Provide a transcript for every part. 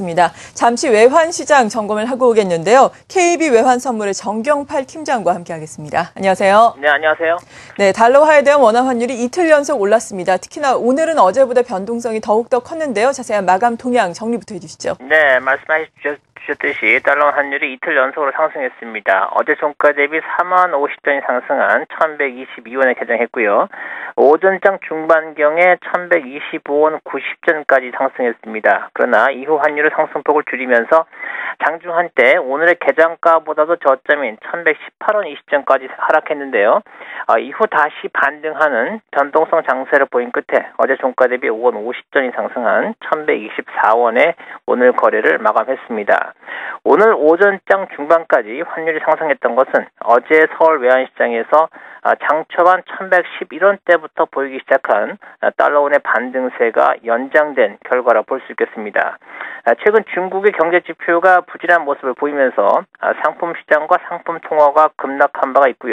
시작됐습니다. 잠시 외환시장 점검을 하고 오겠는데요. KB 외환선물의 정경팔 팀장과 함께하겠습니다. 안녕하세요. 네, 안녕하세요. 네, 달러화에 대한 원화 환율이 이틀 연속 올랐습니다. 특히나 오늘은 어제보다 변동성이 더욱더 컸는데요. 자세한 마감 동향 정리부터 해주시죠. 네, 말씀하셨듯이 달러 환율이 이틀 연속으로 상승했습니다. 어제 종가 대비 4만 50전이 상승한 1122원에 개장했고요. 오전장 중반경에 1125원 90전까지 상승했습니다. 그러나 이후 환율의 상승폭을 줄이면서 장중 한때 오늘의 개장가보다도 저점인 1118원 20전까지 하락했는데요. 이후 다시 반등하는 변동성 장세를 보인 끝에 어제 종가 대비 5원 50전이 상승한 1124원에 오늘 거래를 마감했습니다. 오늘 오전장 중반까지 환율이 상승했던 것은 어제 서울 외환시장에서 장초반 1111원대부터 보이기 시작한 달러원의 반등세가 연장된 결과라 볼 수 있겠습니다. 최근 중국의 경제 지표가 부진한 모습을 보이면서 상품 시장과 상품 통화가 급락한 바가 있고요.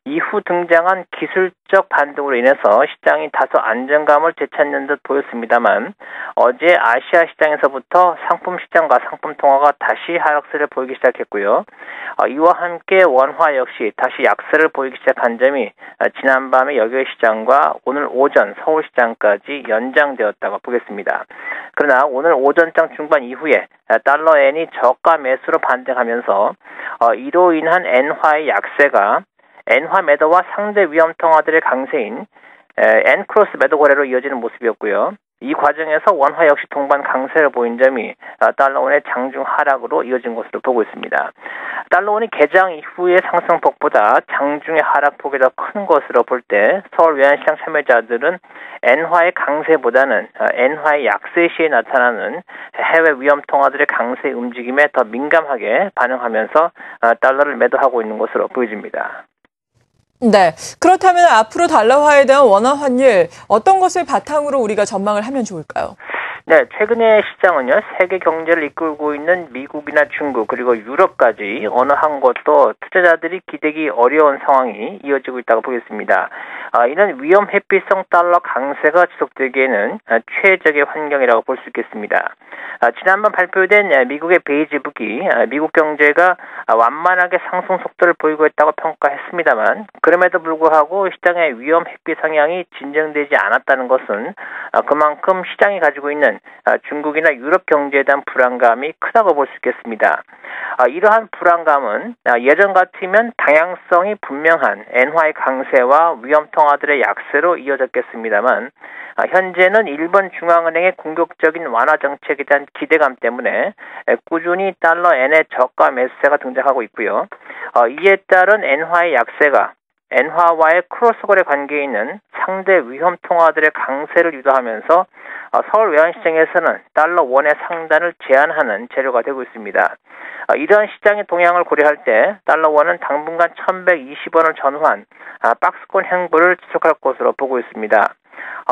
이후 등장한 기술적 반등으로 인해서 시장이 다소 안정감을 되찾는 듯 보였습니다만 어제 아시아 시장에서부터 상품 시장과 상품 통화가 다시 하락세를 보이기 시작했고요. 이와 함께 원화 역시 다시 약세를 보이기 시작한 점이 지난밤의 여객 시장과 오늘 오전 서울 시장까지 연장되었다고 보겠습니다. 그러나 오늘 오전장 중반 이후에 달러엔이 저가 매수로 반등하면서 이로 인한 엔화의 약세가 엔화 매도와 상대 위험 통화들의 강세인 엔크로스 매도 거래로 이어지는 모습이었고요. 이 과정에서 원화 역시 동반 강세를 보인 점이 달러원의 장중 하락으로 이어진 것으로 보고 있습니다. 달러원이 개장 이후의 상승폭보다 장중의 하락폭이 더 큰 것으로 볼 때 서울 외환시장 참여자들은 엔화의 강세보다는 엔화의 약세 시에 나타나는 해외 위험 통화들의 강세 움직임에 더 민감하게 반응하면서 달러를 매도하고 있는 것으로 보여집니다. 네, 그렇다면 앞으로 달러화에 대한 원화 환율 어떤 것을 바탕으로 우리가 전망을 하면 좋을까요? 네, 최근의 시장은요, 세계 경제를 이끌고 있는 미국이나 중국 그리고 유럽까지 어느 한 곳도 투자자들이 기대기 어려운 상황이 이어지고 있다고 보겠습니다. 이는 위험 회피성 달러 강세가 지속되기에는 최적의 환경이라고 볼 수 있겠습니다. 지난번 발표된 미국의 베이지북이 미국 경제가 완만하게 상승 속도를 보이고 있다고 평가했습니다만 그럼에도 불구하고 시장의 위험 회피 성향이 진정되지 않았다는 것은 그만큼 시장이 가지고 있는 중국이나 유럽 경제에 대한 불안감이 크다고 볼 수 있겠습니다. 이러한 불안감은 예전 같으면 방향성이 분명한 엔화의 강세와 위험 통화들의 약세로 이어졌겠습니다만 현재는 일본 중앙은행의 공격적인 완화 정책에 대한 기대감 때문에 꾸준히 달러 엔의 저가 매수세가 등장하고 있고요. 이에 따른 엔화의 약세가 엔화와의 크로스거래 관계에 있는 상대 위험 통화들의 강세를 유도하면서 서울 외환시장에서는 달러 원의 상단을 제한하는 재료가 되고 있습니다. 이러한 시장의 동향을 고려할 때 달러 원은 당분간 1120원을 전후한 박스권 행보를 지속할 것으로 보고 있습니다.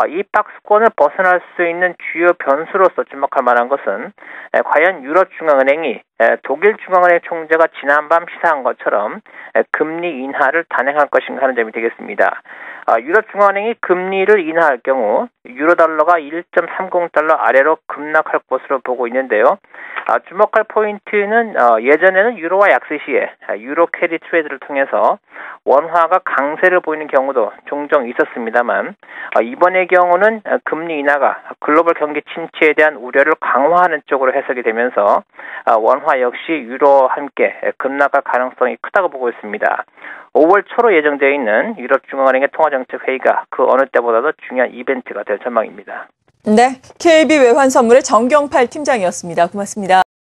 이 박스권을 벗어날 수 있는 주요 변수로서 주목할 만한 것은 과연 유럽 중앙은행이 독일 중앙은행 총재가 지난밤 시사한 것처럼 금리 인하를 단행할 것인가 하는 점이 되겠습니다. 유럽 중앙은행이 금리를 인하할 경우 유로 달러가 1.30달러 아래로 급락할 것으로 보고 있는데요. 주목할 포인트는 예전에는 유로와 약세 시에 유로 캐리 트레이드를 통해서 원화가 강세를 보이는 경우도 종종 있었습니다만 이번의 경우는 금리 인하가 글로벌 경기 침체에 대한 우려를 강화하는 쪽으로 해석이 되면서 원화 역시 유로와 함께 급락할 가능성이 크다고 보고 있습니다. 5월 초로 예정되어 있는 유럽 중앙은행의 통화정책 회의가 그 어느 때보다도 중요한 이벤트가 될 전망입니다. 네, KB 외환선물의 정경팔 팀장이었습니다. 고맙습니다.